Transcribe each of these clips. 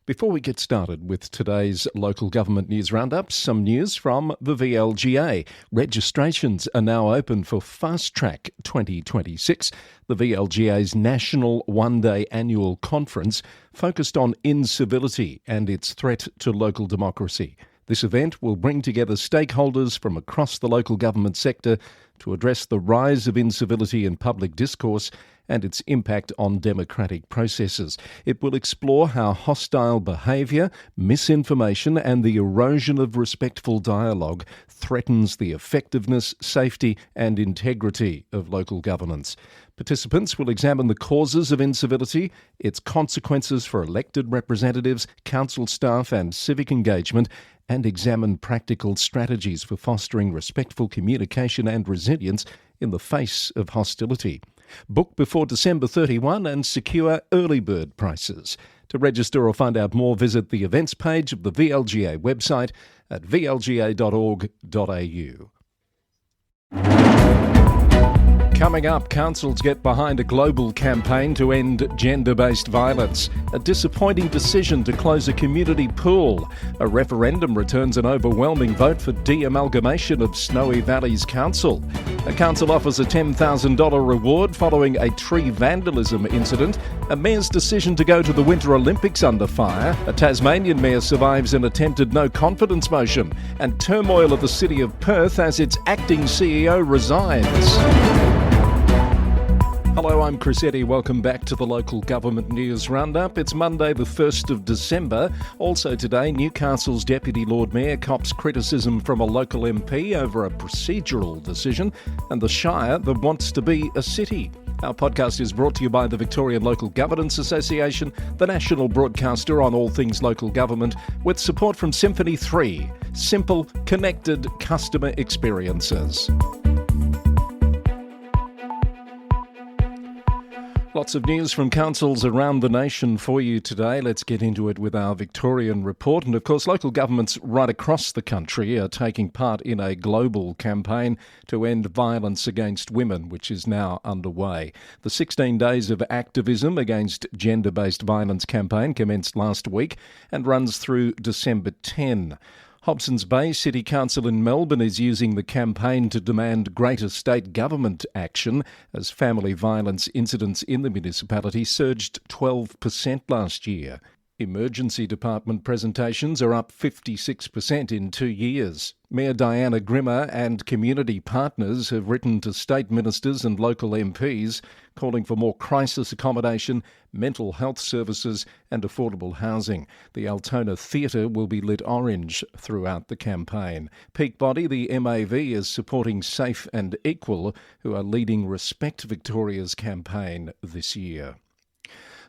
Before we get started with today's Local Government News Roundup, some news from the VLGA. Registrations are now open for Fast Track 2026, the VLGA's national one-day annual conference focused on incivility and its threat to local democracy. This event will bring together stakeholders from across the local government sector to address the rise of incivility in public discourse and its impact on democratic processes. It will explore how hostile behaviour, misinformation and the erosion of respectful dialogue threatens the effectiveness, safety and integrity of local governance. Participants will examine the causes of incivility, its consequences for elected representatives, council staff and civic engagement, and examine practical strategies for fostering respectful communication and resilience in the face of hostility. Book before December 31 and secure early bird prices. To register or find out more, visit the events page of the VLGA website at vlga.org.au. Coming up, councils get behind a global campaign to end gender-based violence. A disappointing decision to close a community pool. A referendum returns an overwhelming vote for deamalgamation of Snowy Valleys Council. A council offers a $10,000 reward following a tree vandalism incident. A mayor's decision to go to the Winter Olympics under fire. A Tasmanian mayor survives an attempted no-confidence motion. And turmoil of the city of Perth as its acting CEO resigns. Hello, I'm Chris Eddy. Welcome back to the Local Government News Roundup. It's Monday the 1st of December. Also today, Newcastle's Deputy Lord Mayor cops criticism from a local MP over a procedural decision, and the shire that wants to be a city. Our podcast is brought to you by the Victorian Local Governance Association, the national broadcaster on all things local government, with support from Symphony 3, simple, connected customer experiences. Lots of news from councils around the nation for you today. Let's get into it with our Victorian report. And of course, local governments right across the country are taking part in a global campaign to end violence against women, which is now underway. The 16 Days of Activism Against Gender-Based Violence campaign commenced last week and runs through December 10. Hobsons Bay City Council in Melbourne is using the campaign to demand greater state government action as family violence incidents in the municipality surged 12% last year. Emergency department presentations are up 56% in 2 years. Mayor Diana Grimmer and community partners have written to state ministers and local MPs calling for more crisis accommodation, mental health services and affordable housing. The Altona Theatre will be lit orange throughout the campaign. Peak Body, the MAV, is supporting Safe and Equal, who are leading Respect Victoria's campaign this year.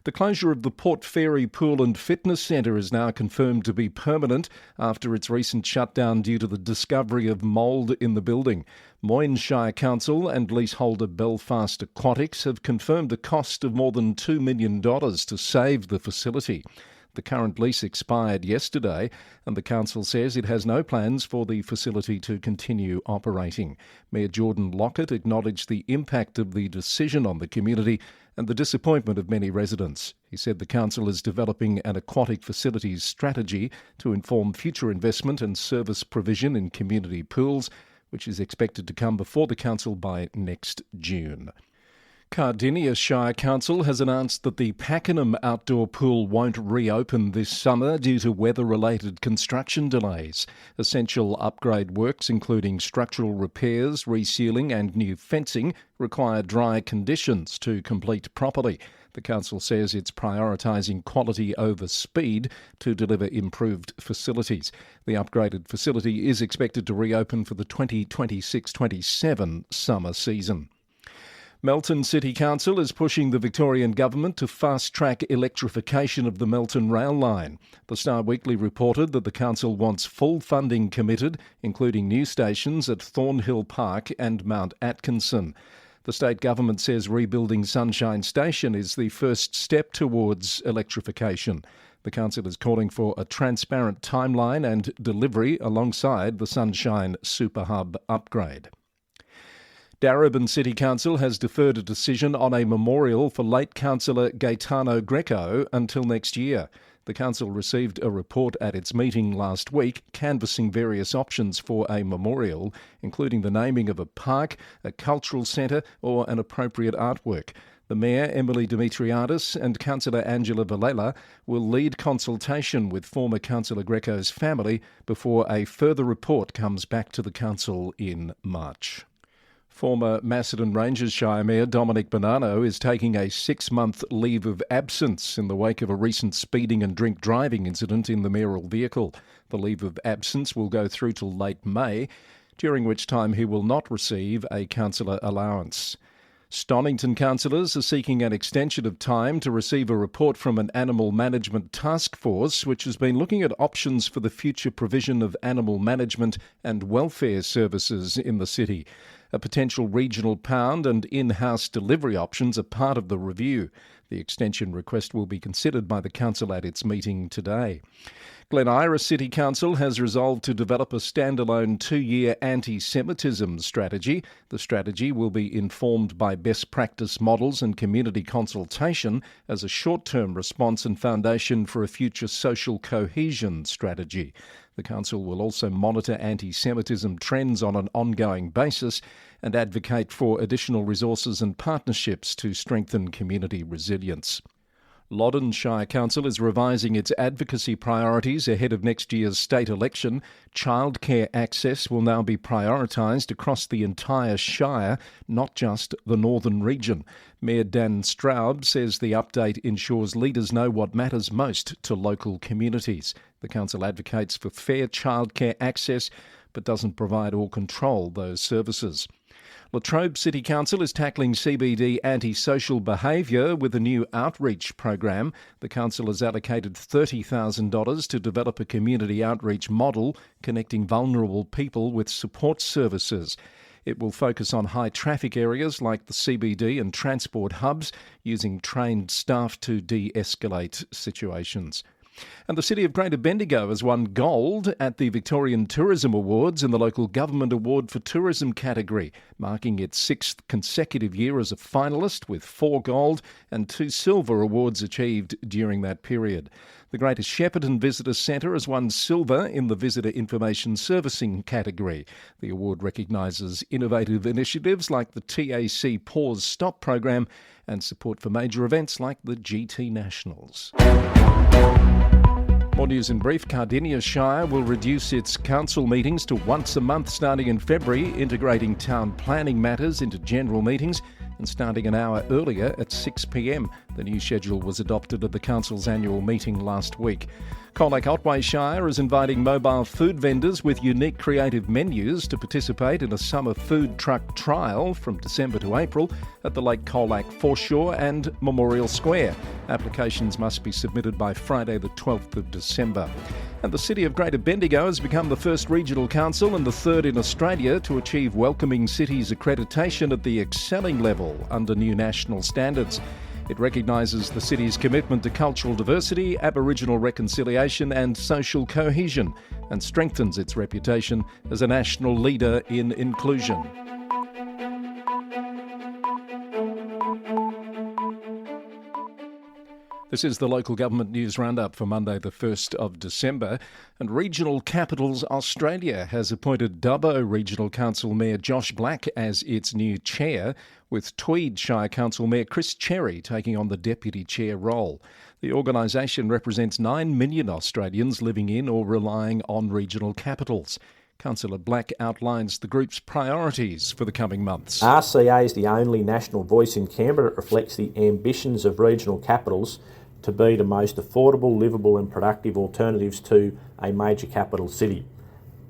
The closure of the Port Fairy Pool and Fitness Centre is now confirmed to be permanent after its recent shutdown due to the discovery of mould in the building. Moyne Shire Council and leaseholder Belfast Aquatics have confirmed the cost of more than $2 million to save the facility. The current lease expired yesterday, and the council says it has no plans for the facility to continue operating. Mayor Jordan Lockett acknowledged the impact of the decision on the community and the disappointment of many residents. He said the council is developing an aquatic facilities strategy to inform future investment and service provision in community pools, which is expected to come before the council by next June. Cardinia Shire Council has announced that the Pakenham outdoor pool won't reopen this summer due to weather-related construction delays. Essential upgrade works, including structural repairs, resealing and new fencing, require dry conditions to complete properly. The council says it's prioritising quality over speed to deliver improved facilities. The upgraded facility is expected to reopen for the 2026-27 summer season. Melton City Council is pushing the Victorian Government to fast-track electrification of the Melton rail line. The Star Weekly reported that the council wants full funding committed, including new stations at Thornhill Park and Mount Atkinson. The state government says rebuilding Sunshine Station is the first step towards electrification. The council is calling for a transparent timeline and delivery alongside the Sunshine Super Hub upgrade. Darebin City Council has deferred a decision on a memorial for late councillor Gaetano Greco until next year. The council received a report at its meeting last week canvassing various options for a memorial, including the naming of a park, a cultural centre or an appropriate artwork. The Mayor, Emily Dimitriadis, and Councillor Angela Villela will lead consultation with former Councillor Greco's family before a further report comes back to the council in March. Former Macedon Ranges Shire Mayor Dominic Bonanno is taking a 6-month leave of absence in the wake of a recent speeding and drink driving incident in the mayoral vehicle. The leave of absence will go through till late May, during which time he will not receive a councillor allowance. Stonnington councillors are seeking an extension of time to receive a report from an animal management task force which has been looking at options for the future provision of animal management and welfare services in the city. A potential regional pound and in-house delivery options are part of the review. The extension request will be considered by the council at its meeting today. Glen Iris City Council has resolved to develop a standalone 2-year anti-Semitism strategy. The strategy will be informed by best practice models and community consultation as a short-term response and foundation for a future social cohesion strategy. The council will also monitor anti-Semitism trends on an ongoing basis and advocate for additional resources and partnerships to strengthen community resilience. Loddon Shire Council is revising its advocacy priorities ahead of next year's state election. Childcare access will now be prioritised across the entire shire, not just the northern region. Mayor Dan Straub says the update ensures leaders know what matters most to local communities. The council advocates for fair childcare access but doesn't provide or control those services. Latrobe City Council is tackling CBD antisocial behaviour with a new outreach program. The council has allocated $30,000 to develop a community outreach model connecting vulnerable people with support services. It will focus on high traffic areas like the CBD and transport hubs, using trained staff to de-escalate situations. And the City of Greater Bendigo has won gold at the Victorian Tourism Awards in the Local Government Award for Tourism category, marking its 6th consecutive year as a finalist with 4 gold and 2 silver awards achieved during that period. The Greater Shepparton Visitor Centre has won silver in the Visitor Information Servicing category. The award recognises innovative initiatives like the TAC Pause Stop program and support for major events like the GT Nationals. More news in brief. Cardinia Shire will reduce its council meetings to once a month starting in February, integrating town planning matters into general meetings and starting an hour earlier at 6 p.m. The new schedule was adopted at the council's annual meeting last week. Colac-Otway Shire is inviting mobile food vendors with unique creative menus to participate in a summer food truck trial from December to April at the Lake Colac Foreshore and Memorial Square. Applications must be submitted by Friday the 12th of December. And the City of Greater Bendigo has become the first regional council and the third in Australia to achieve Welcoming Cities accreditation at the excelling level under new national standards. It recognises the city's commitment to cultural diversity, Aboriginal reconciliation and social cohesion, and strengthens its reputation as a national leader in inclusion. This is the Local Government News Roundup for Monday the 1st of December. And Regional Capitals Australia has appointed Dubbo Regional Council Mayor Josh Black as its new chair, with Tweed Shire Council Mayor Chris Cherry taking on the deputy chair role. The organisation represents 9 million Australians living in or relying on regional capitals. Councillor Black outlines the group's priorities for the coming months. RCA is the only national voice in Canberra that reflects the ambitions of regional capitals to be the most affordable, livable and productive alternatives to a major capital city.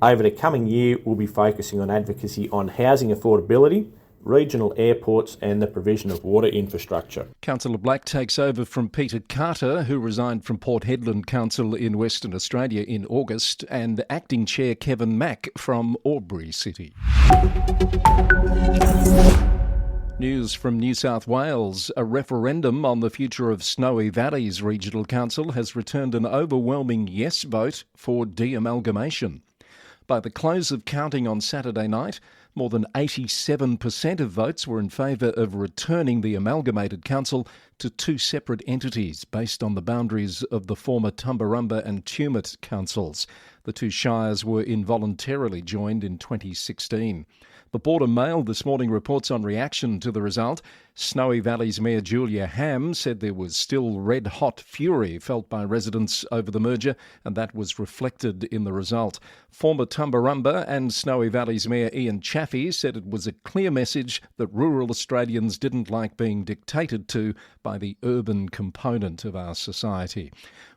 Over the coming year, we'll be focusing on advocacy on housing affordability, regional airports and the provision of water infrastructure. Councillor Black takes over from Peter Carter, who resigned from Port Hedland Council in Western Australia in August, and Acting Chair Kevin Mack from Albury City. News from New South Wales. A referendum on the future of Snowy Valley's Regional Council has returned an overwhelming yes vote for deamalgamation. By the close of counting on Saturday night, more than 87% of votes were in favour of returning the amalgamated council to two separate entities based on the boundaries of the former Tumbarumba and Tumut councils. The two shires were involuntarily joined in 2016. The Border Mail this morning reports on reaction to the result. Snowy Valley's Mayor Julia Ham said there was still red-hot fury felt by residents over the merger, and that was reflected in the result. Former Tumbarumba and Snowy Valley's Mayor Ian Chaffey said it was a clear message that rural Australians didn't like being dictated to by the urban component of our society.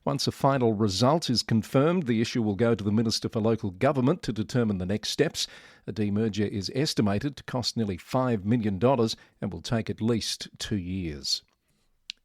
Once a final result is confirmed, the issue will go to the Minister for Local Government to determine the next steps. A demerger is estimated to cost nearly $5 million and will take at least 2 years.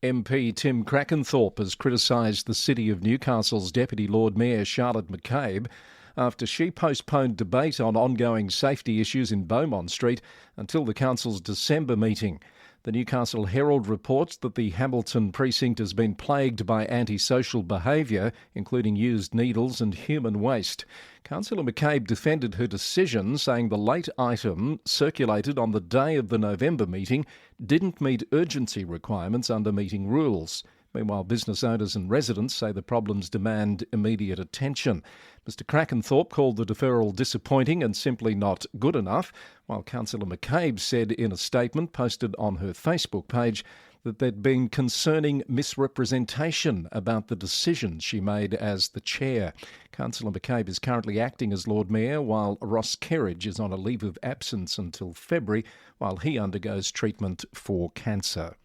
MP Tim Crackenthorpe has criticised the City of Newcastle's Deputy Lord Mayor Charlotte McCabe after she postponed debate on ongoing safety issues in Beaumont Street until the council's December meeting. The Newcastle Herald reports that the Hamilton precinct has been plagued by antisocial behaviour, including used needles and human waste. Councillor McCabe defended her decision, saying the late item, circulated on the day of the November meeting, didn't meet urgency requirements under meeting rules. Meanwhile, business owners and residents say the problems demand immediate attention. Mr Crackenthorpe called the deferral disappointing and simply not good enough, while Councillor McCabe said in a statement posted on her Facebook page that there'd been concerning misrepresentation about the decisions she made as the chair. Councillor McCabe is currently acting as Lord Mayor, while Ross Kerridge is on a leave of absence until February, while he undergoes treatment for cancer.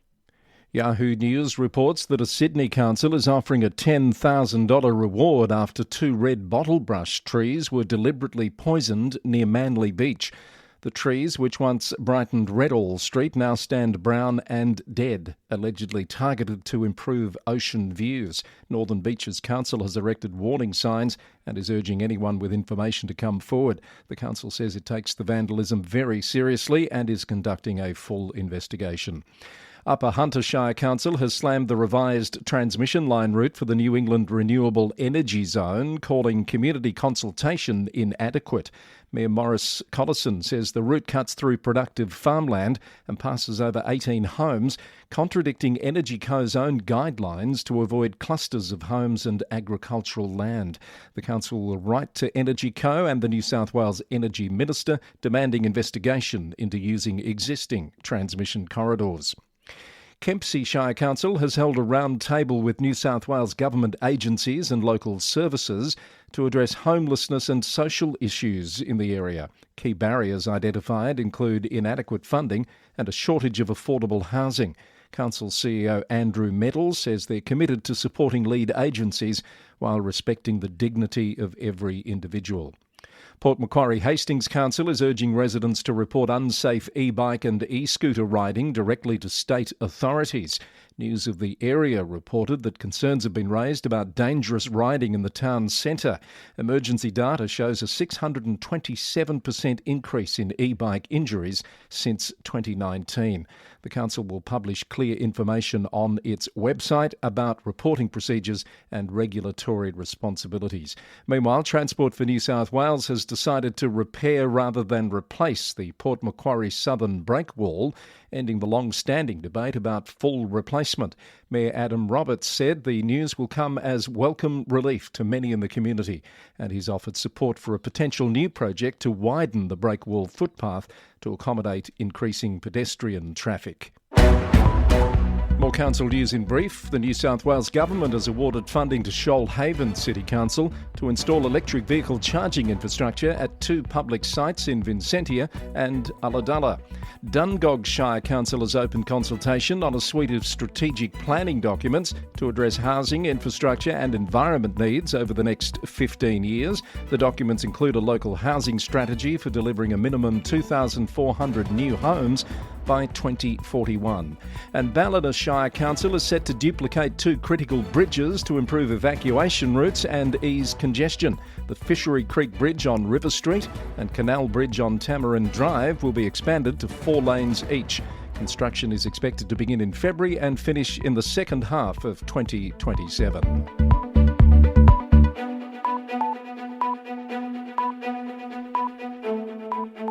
Yahoo News reports that a Sydney council is offering a $10,000 reward after 2 red bottle brush trees were deliberately poisoned near Manly Beach. The trees, which once brightened Redall Street, now stand brown and dead, allegedly targeted to improve ocean views. Northern Beaches Council has erected warning signs and is urging anyone with information to come forward. The council says it takes the vandalism very seriously and is conducting a full investigation. Upper Hunter Shire Council has slammed the revised transmission line route for the New England Renewable Energy Zone, calling community consultation inadequate. Mayor Maurice Collison says the route cuts through productive farmland and passes over 18 homes, contradicting Energy Co's own guidelines to avoid clusters of homes and agricultural land. The council will write to Energy Co and the New South Wales Energy Minister, demanding investigation into using existing transmission corridors. Kempsey Shire Council has held a round table with New South Wales government agencies and local services to address homelessness and social issues in the area. Key barriers identified include inadequate funding and a shortage of affordable housing. Council CEO Andrew Meddle says they're committed to supporting lead agencies while respecting the dignity of every individual. Port Macquarie Hastings Council is urging residents to report unsafe e-bike and e-scooter riding directly to state authorities. News of the Area reported that concerns have been raised about dangerous riding in the town centre. Emergency data shows a 627% increase in e-bike injuries since 2019. The council will publish clear information on its website about reporting procedures and regulatory responsibilities. Meanwhile, Transport for New South Wales has decided to repair rather than replace the Port Macquarie southern breakwall, ending the long-standing debate about full replacement. Mayor Adam Roberts said the news will come as welcome relief to many in the community, and he's offered support for a potential new project to widen the breakwall footpath to accommodate increasing pedestrian traffic. More council news in brief. The New South Wales Government has awarded funding to Shoalhaven City Council to install electric vehicle charging infrastructure at 2 public sites in Vincentia and Ulladulla. Dungog Shire Council has opened consultation on a suite of strategic planning documents to address housing, infrastructure and environment needs over the next 15 years. The documents include a local housing strategy for delivering a minimum 2,400 new homes by 2041. And Ballina Shire Council is set to duplicate 2 critical bridges to improve evacuation routes and ease congestion. The Fishery Creek Bridge on River Street and Canal Bridge on Tamarin Drive will be expanded to 4 lanes each. Construction is expected to begin in February and finish in the second half of 2027.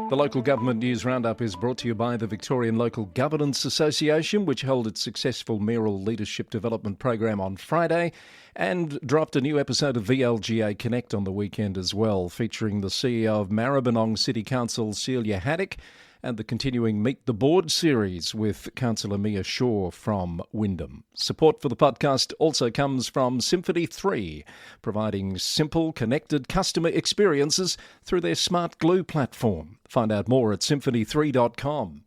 The Local Government News Roundup is brought to you by the Victorian Local Governance Association, which held its successful mayoral leadership development program on Friday and dropped a new episode of VLGA Connect on the weekend as well, featuring the CEO of Maribyrnong City Council, Celia Haddock, and the continuing Meet the Board series with Councillor Mia Shaw from Wyndham. Support for the podcast also comes from Symphony 3, providing simple, connected customer experiences through their Smart Glue platform. Find out more at symphony3.com.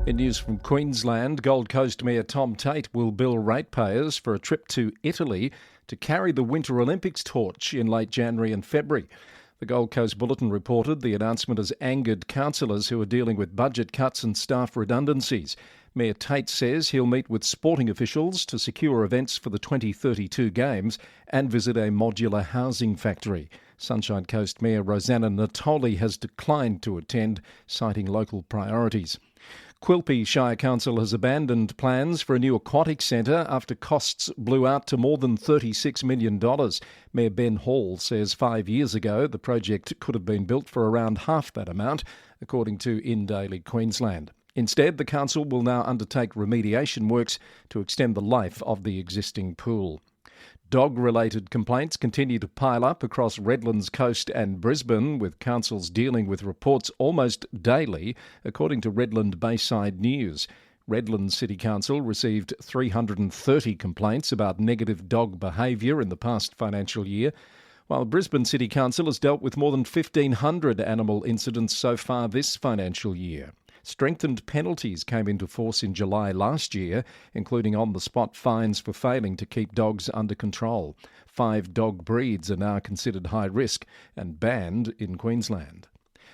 In news from Queensland, Gold Coast Mayor Tom Tate will bill ratepayers for a trip to Italy to carry the Winter Olympics torch in late January and February. The Gold Coast Bulletin reported the announcement has angered councillors who are dealing with budget cuts and staff redundancies. Mayor Tate says he'll meet with sporting officials to secure events for the 2032 Games and visit a modular housing factory. Sunshine Coast Mayor Rosanna Natoli has declined to attend, citing local priorities. Quilpie Shire Council has abandoned plans for a new aquatic centre after costs blew out to more than $36 million. Mayor Ben Hall says 5 years ago the project could have been built for around half that amount, according to In Daily Queensland. Instead, the council will now undertake remediation works to extend the life of the existing pool. Dog-related complaints continue to pile up across Redlands Coast and Brisbane, with councils dealing with reports almost daily, according to Redland Bayside News. Redlands City Council received 330 complaints about negative dog behaviour in the past financial year, while Brisbane City Council has dealt with more than 1,500 animal incidents so far this financial year. Strengthened penalties came into force in July last year, including on-the-spot fines for failing to keep dogs under control. 5 dog breeds are now considered high risk and banned in Queensland.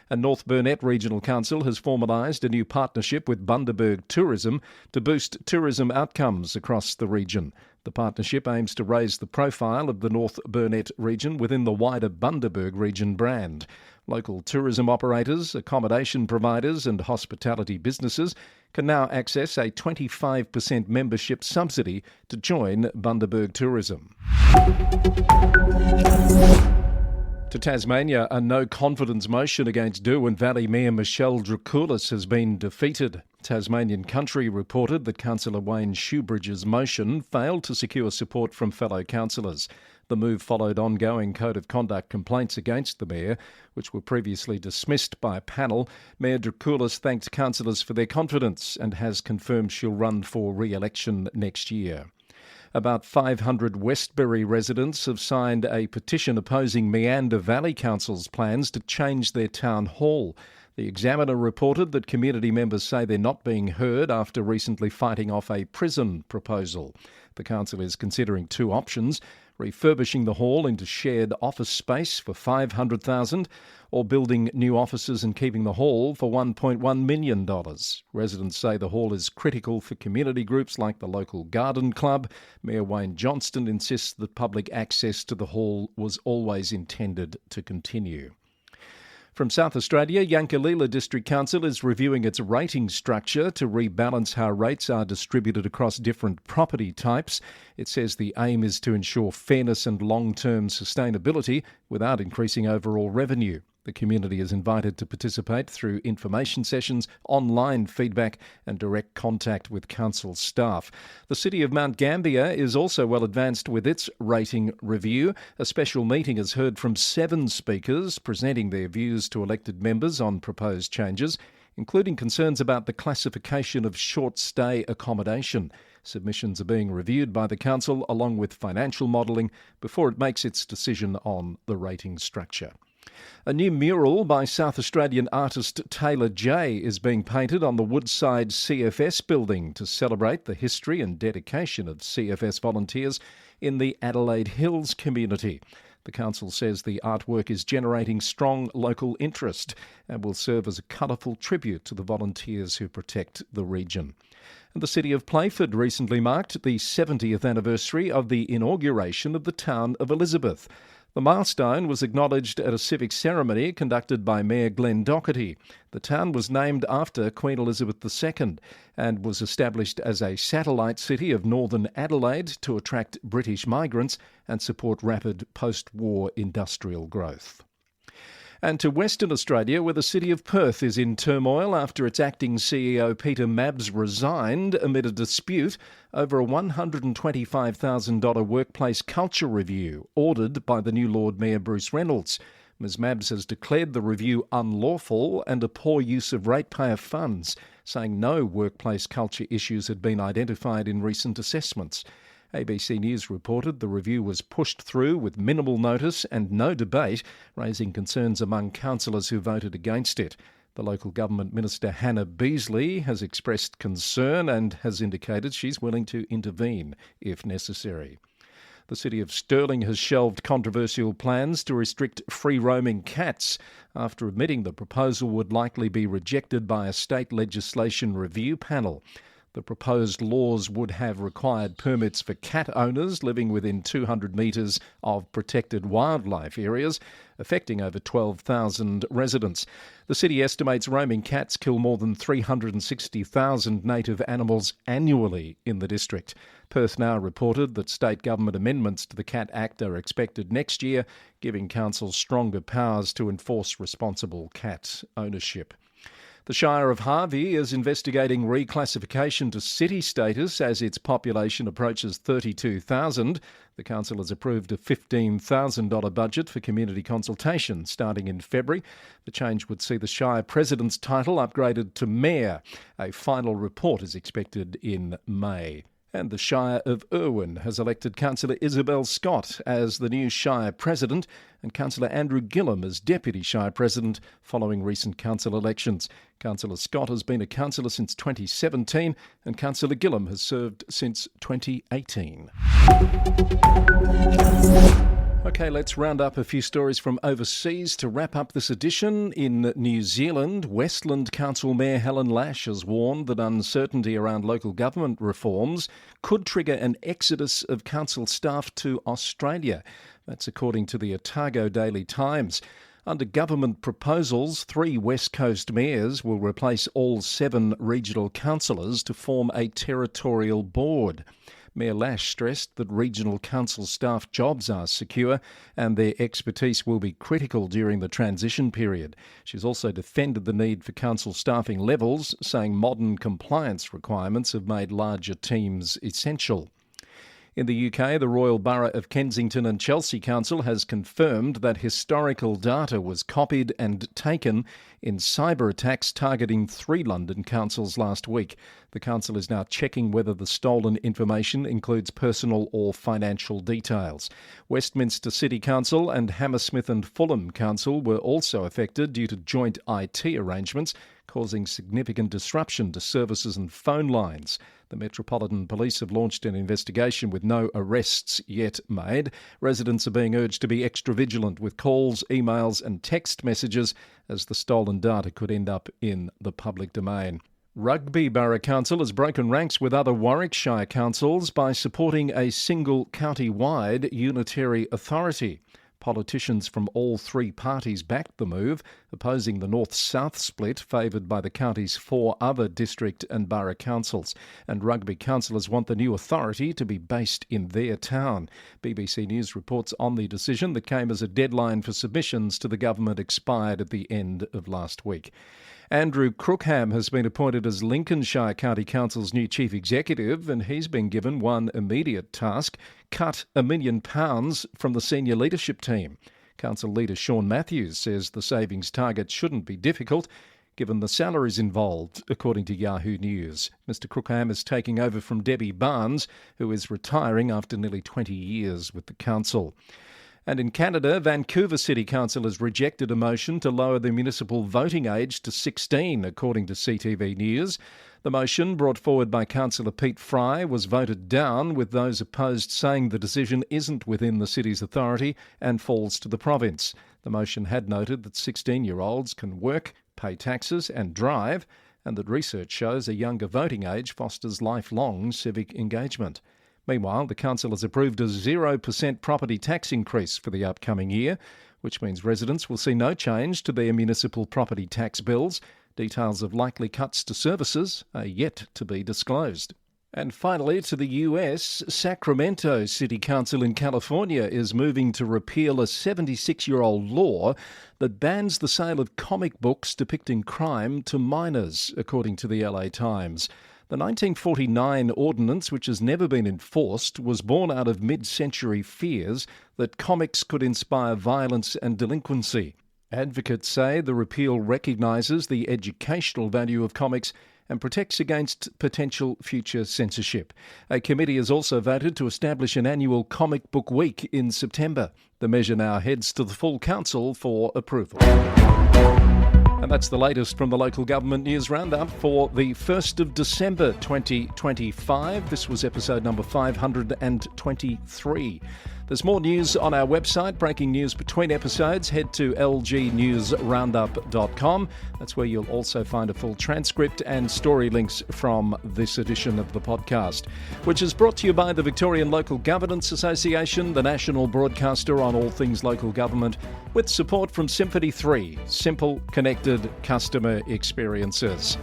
And North Burnett Regional Council has formalised a new partnership with Bundaberg Tourism to boost tourism outcomes across the region. The partnership aims to raise the profile of the North Burnett region within the wider Bundaberg region brand. Local tourism operators, accommodation providers and hospitality businesses can now access a 25% membership subsidy to join Bundaberg Tourism. To Tasmania, a no-confidence motion against Derwent Valley Mayor Michelle Dracoulis has been defeated. Tasmanian Country reported that Councillor Wayne Shoebridge's motion failed to secure support from fellow councillors. The move followed ongoing code of conduct complaints against the mayor, which were previously dismissed by a panel. Mayor Dracoulis thanked councillors for their confidence and has confirmed she'll run for re-election next year. About 500 Westbury residents have signed a petition opposing Meander Valley Council's plans to change their town hall. The Examiner reported that community members say they're not being heard after recently fighting off a prison proposal. The council is considering 2 options: refurbishing the hall into shared office space for $500,000 or building new offices and keeping the hall for $1.1 million. Residents say the hall is critical for community groups like the local garden club. Mayor Wayne Johnston insists that public access to the hall was always intended to continue. From South Australia, Yankalila District Council is reviewing its rating structure to rebalance how rates are distributed across different property types. It says the aim is to ensure fairness and long-term sustainability without increasing overall revenue. The community is invited to participate through information sessions, online feedback and direct contact with council staff. The City of Mount Gambier is also well advanced with its rating review. A special meeting has heard from 7 speakers presenting their views to elected members on proposed changes, including concerns about the classification of short-stay accommodation. Submissions are being reviewed by the council along with financial modelling before it makes its decision on the rating structure. A new mural by South Australian artist Taylor J is being painted on the Woodside CFS building to celebrate the history and dedication of CFS volunteers in the Adelaide Hills community. The council says the artwork is generating strong local interest and will serve as a colourful tribute to the volunteers who protect the region. And the city of Playford recently marked the 70th anniversary of the inauguration of the town of Elizabeth. The milestone was acknowledged at a civic ceremony conducted by Mayor Glenn Docherty. The town was named after Queen Elizabeth II and was established as a satellite city of northern Adelaide to attract British migrants and support rapid post-war industrial growth. And to Western Australia, where the city of Perth is in turmoil after its acting CEO Peter Mabbs resigned amid a dispute over a $125,000 workplace culture review ordered by the new Lord Mayor Bruce Reynolds. Ms Mabbs has declared the review unlawful and a poor use of ratepayer funds, saying no workplace culture issues had been identified in recent assessments. ABC News reported the review was pushed through with minimal notice and no debate, raising concerns among councillors who voted against it. The local government minister Hannah Beasley has expressed concern and has indicated she's willing to intervene if necessary. The City of Stirling has shelved controversial plans to restrict free-roaming cats after admitting the proposal would likely be rejected by a state legislation review panel. The proposed laws would have required permits for cat owners living within 200 metres of protected wildlife areas, affecting over 12,000 residents. The city estimates roaming cats kill more than 360,000 native animals annually in the district. Perth Now reported that state government amendments to the Cat Act are expected next year, giving councils stronger powers to enforce responsible cat ownership. The Shire of Harvey is investigating reclassification to city status as its population approaches 32,000. The council has approved a $15,000 budget for community consultation starting in February. The change would see the Shire President's title upgraded to Mayor. A final report is expected in May. And the Shire of Irwin has elected Councillor Isabel Scott as the new Shire President and Councillor Andrew Gillam as Deputy Shire President following recent council elections. Councillor Scott has been a councillor since 2017 and Councillor Gillam has served since 2018. OK, let's round up a few stories from overseas to wrap up this edition. In New Zealand, Westland Council Mayor Helen Lash has warned that uncertainty around local government reforms could trigger an exodus of council staff to Australia. That's according to the Otago Daily Times. Under government proposals, 3 West Coast mayors will replace all 7 regional councillors to form a territorial board. Mayor Lash stressed that regional council staff jobs are secure and their expertise will be critical during the transition period. She's also defended the need for council staffing levels, saying modern compliance requirements have made larger teams essential. In the UK, the Royal Borough of Kensington and Chelsea Council has confirmed that historical data was copied and taken in cyber attacks targeting 3 London councils last week. The council is now checking whether the stolen information includes personal or financial details. Westminster City Council and Hammersmith and Fulham Council were also affected due to joint IT arrangements, causing significant disruption to services and phone lines. The Metropolitan Police have launched an investigation with no arrests yet made. Residents are being urged to be extra vigilant with calls, emails and text messages as the stolen data could end up in the public domain. Rugby Borough Council has broken ranks with other Warwickshire councils by supporting a single county-wide unitary authority. Politicians from all 3 parties backed the move, opposing the north-south split favoured by the county's 4 other district and borough councils. And rugby councillors want the new authority to be based in their town. BBC News reports on the decision that came as a deadline for submissions to the government expired at the end of last week. Andrew Crookham has been appointed as Lincolnshire County Council's new chief executive, and he's been given one immediate task: cut £1 million from the senior leadership team. Council leader Sean Matthews says the savings target shouldn't be difficult, given the salaries involved, according to Yahoo News. Mr Crookham is taking over from Debbie Barnes, who is retiring after nearly 20 years with the council. And in Canada, Vancouver City Council has rejected a motion to lower the municipal voting age to 16, according to CTV News. The motion, brought forward by Councillor Pete Fry, was voted down, with those opposed saying the decision isn't within the city's authority and falls to the province. The motion had noted that 16-year-olds can work, pay taxes and drive, and that research shows a younger voting age fosters lifelong civic engagement. Meanwhile, the council has approved a 0% property tax increase for the upcoming year, which means residents will see no change to their municipal property tax bills. Details of likely cuts to services are yet to be disclosed. And finally, to the US, Sacramento City Council in California is moving to repeal a 76-year-old law that bans the sale of comic books depicting crime to minors, according to the LA Times. The 1949 ordinance, which has never been enforced, was born out of mid-century fears that comics could inspire violence and delinquency. Advocates say the repeal recognises the educational value of comics and protects against potential future censorship. A committee has also voted to establish an annual comic book week in September. The measure now heads to the full council for approval. And that's the latest from the Local Government News Roundup for the 1st of December 2025. This was episode number 523. There's more news on our website, breaking news between episodes. Head to lgnewsroundup.com. That's where you'll also find a full transcript and story links from this edition of the podcast, which is brought to you by the Victorian Local Governance Association, the national broadcaster on all things local government, with support from Symphony 3, simple, connected customer experiences.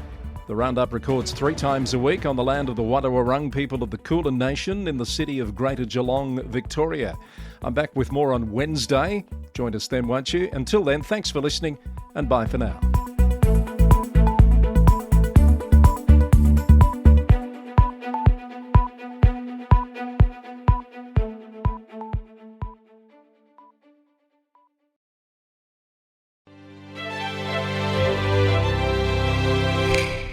The Roundup records 3 times a week on the land of the Wadawurrung people of the Kulin Nation in the city of Greater Geelong, Victoria. I'm back with more on Wednesday. Join us then, won't you? Until then, thanks for listening and bye for now.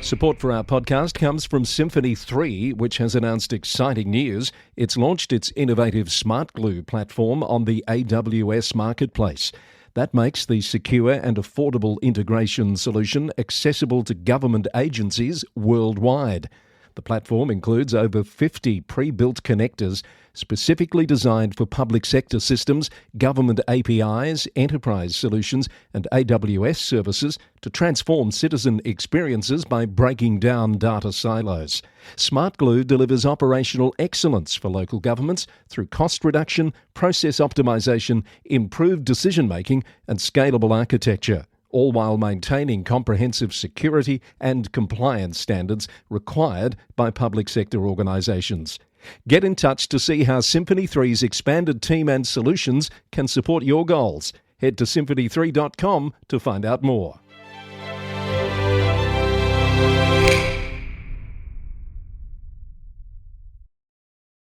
Support for our podcast comes from Symphony 3, which has announced exciting news. It's launched its innovative Smart Glue platform on the AWS marketplace. That makes the secure and affordable integration solution accessible to government agencies worldwide. The platform includes over 50 pre-built connectors specifically designed for public sector systems, government APIs, enterprise solutions, and AWS services to transform citizen experiences by breaking down data silos. Smart Glue delivers operational excellence for local governments through cost reduction, process optimization, improved decision-making, and scalable architecture, all while maintaining comprehensive security and compliance standards required by public sector organisations. Get in touch to see how Symphony 3's expanded team and solutions can support your goals. Head to symphony3.com to find out more.